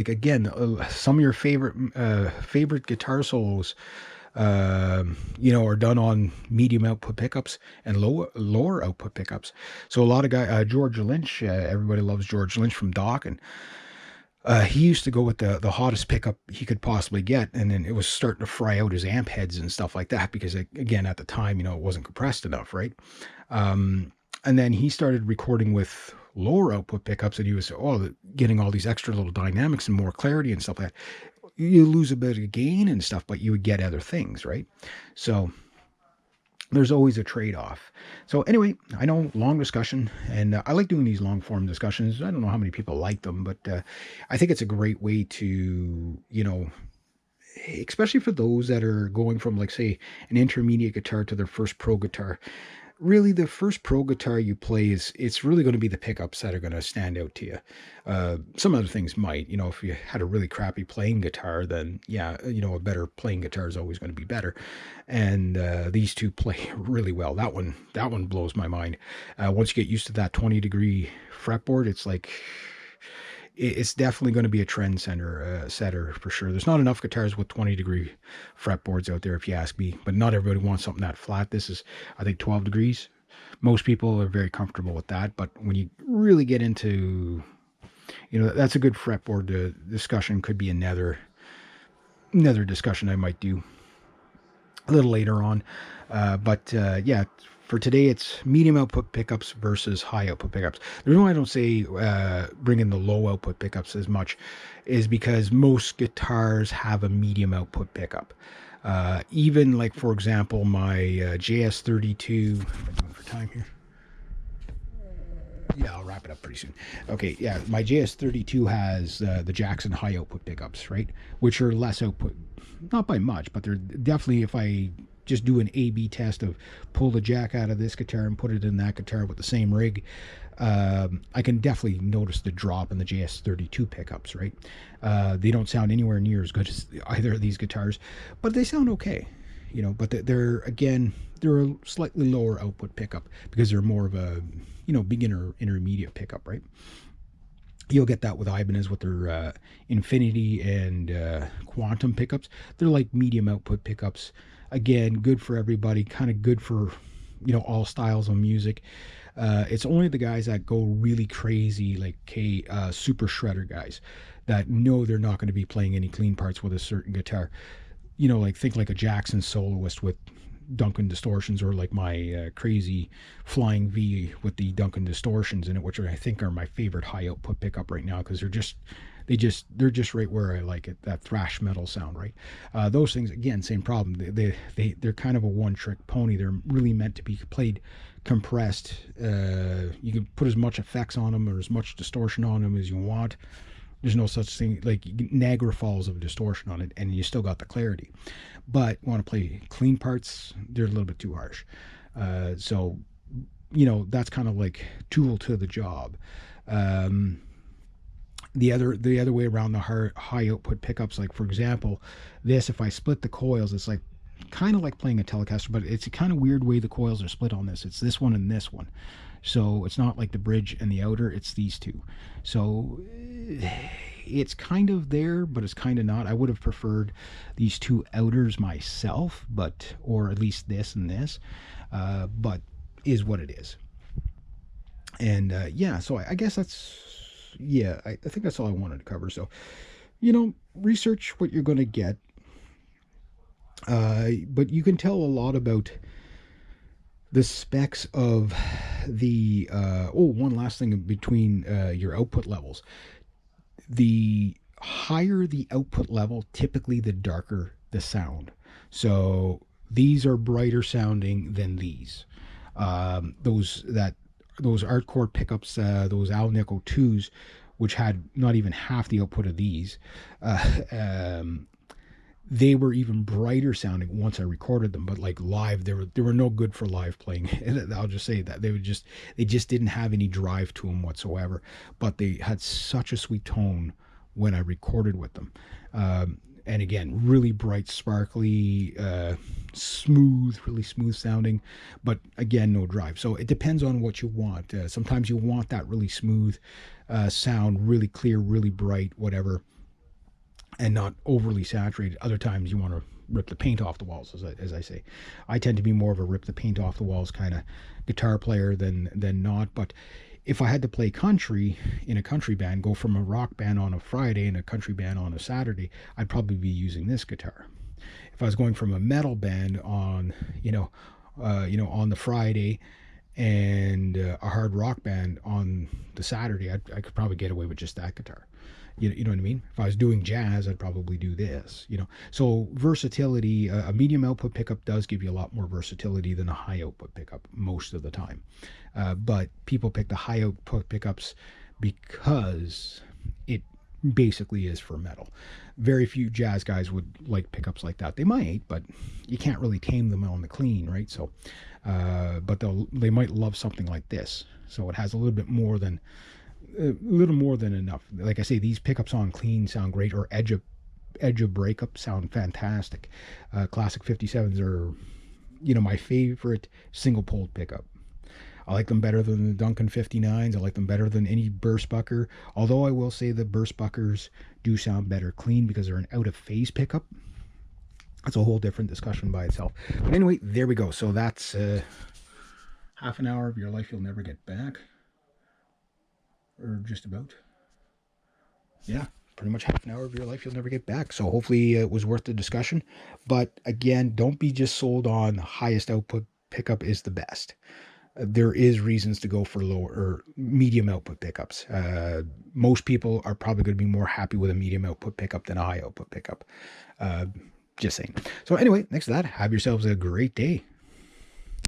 like again, some of your favorite guitar solos, are done on medium output pickups and lower output pickups. So a lot of George Lynch, everybody loves George Lynch from Doc, and he used to go with the hottest pickup he could possibly get, and then it was starting to fry out his amp heads and stuff like that because, again, at the time, it wasn't compressed enough, right? And then he started recording with lower output pickups, and he was getting all these extra little dynamics and more clarity and stuff like that. You lose a bit of gain and stuff, but you would get other things, right? So there's always a trade-off. So anyway, I know, long discussion, and I like doing these long form discussions. I don't know how many people like them, but I think it's a great way to, especially for those that are going from, like, say, an intermediate guitar to their first pro guitar. Really, the first pro guitar you play it's really going to be the pickups that are going to stand out to you. Some other things might, if you had a really crappy playing guitar, then yeah, a better playing guitar is always going to be better. And these two play really well. That one blows my mind. Once you get used to that 20-degree fretboard, it's like, it's definitely going to be a trend setter for sure. There's not enough guitars with 20-degree fretboards out there, if you ask me, but not everybody wants something that flat. This is, I think, 12 degrees. Most people are very comfortable with that, but when you really get into, that's a good fretboard discussion. Could be another discussion I might do a little later on. But yeah, for today, it's medium output pickups versus high output pickups. The reason why I don't say bring in the low output pickups as much is because most guitars have a medium output pickup. Even, like, for example, my JS32, what am I doing for time here? Yeah, I'll wrap it up pretty soon. Okay, yeah, my JS32 has the Jackson high output pickups, right? Which are less output, not by much, but they're definitely, if I just do an A/B test of pull the jack out of this guitar and put it in that guitar with the same rig, I can definitely notice the drop in the JS32 pickups, right? They don't sound anywhere near as good as either of these guitars, but they sound okay. But they're a slightly lower output pickup because they're more of a, beginner intermediate pickup, right? You'll get that with Ibanez with their Infinity and Quantum pickups. They're like medium output pickups. Again, good for everybody, kind of good for, all styles of music. It's only the guys that go really crazy, like super shredder guys, that know they're not going to be playing any clean parts with a certain guitar. Like, think like a Jackson soloist with Duncan distortions, or like my crazy Flying V with the Duncan distortions in it, which I think are my favorite high output pickup right now, because they're just right where I like it, that thrash metal sound, right? Those things, again, same problem. They're kind of a one trick pony. They're really meant to be played compressed. You can put as much effects on them or as much distortion on them as you want. There's no such thing like Niagara Falls of distortion on it, and you still got the clarity. But want to play clean parts, they're a little bit too harsh. So, that's kind of like tool to the job. The other way around, the high output pickups, like, for example, this, if I split the coils, it's like kind of like playing a Telecaster, but it's a kind of weird way the coils are split on this. It's this one and this one. So it's not like the bridge and the outer, it's these two. So it's kind of there, but it's kind of not. I would have preferred these two outers myself, or at least this and this, but is what it is. And yeah, so I guess I think that's all I wanted to cover. So, research what you're going to get. But you can tell a lot about the specs of the one last thing between your output levels. The higher the output level, typically the darker the sound. So these are brighter sounding than these. Those Artcore pickups, those Alnico 2s, which had not even half the output of these, they were even brighter sounding once I recorded them. But like live, they were no good for live playing. I'll just say that they just didn't have any drive to them whatsoever. But they had such a sweet tone when I recorded with them. And again, really bright, sparkly, really smooth sounding, but again, no drive. So it depends on what you want. Sometimes you want that really smooth sound, really clear, really bright, whatever. and not overly saturated. Other times you want to rip the paint off the walls, as I say. I tend to be more of a rip the paint off the walls kind of guitar player than not. But if I had to play country in a country band, go from a rock band on a Friday and a country band on a Saturday, I'd probably be using this guitar. If I was going from a metal band on, on the Friday and a hard rock band on the Saturday, I could probably get away with just that guitar. You know what I mean? If I was doing jazz, I'd probably do this, So versatility, a medium output pickup does give you a lot more versatility than a high output pickup most of the time. But people pick the high output pickups because it basically is for metal. Very few jazz guys would like pickups like that. They might, but you can't really tame them on the clean, right? So, but they might love something like this. So it has a little more than enough. Like I say, these pickups on clean sound great, or edge of breakup sound fantastic. Classic 57s are, my favorite single pole pickup. I like them better than the Duncan 59s. I like them better than any Burstbucker. Although I will say the Burstbuckers do sound better clean because they're an out of phase pickup. That's a whole different discussion by itself. But anyway, there we go. So that's half an hour of your life you'll never get back. Or just about. Yeah, pretty much half an hour of your life you'll never get back. So hopefully it was worth the discussion. But again, don't be just sold on highest output pickup is the best. There is reasons to go for lower or medium output pickups. Most people are probably going to be more happy with a medium output pickup than a high output pickup. Just saying. So anyway, next to that, have yourselves a great day.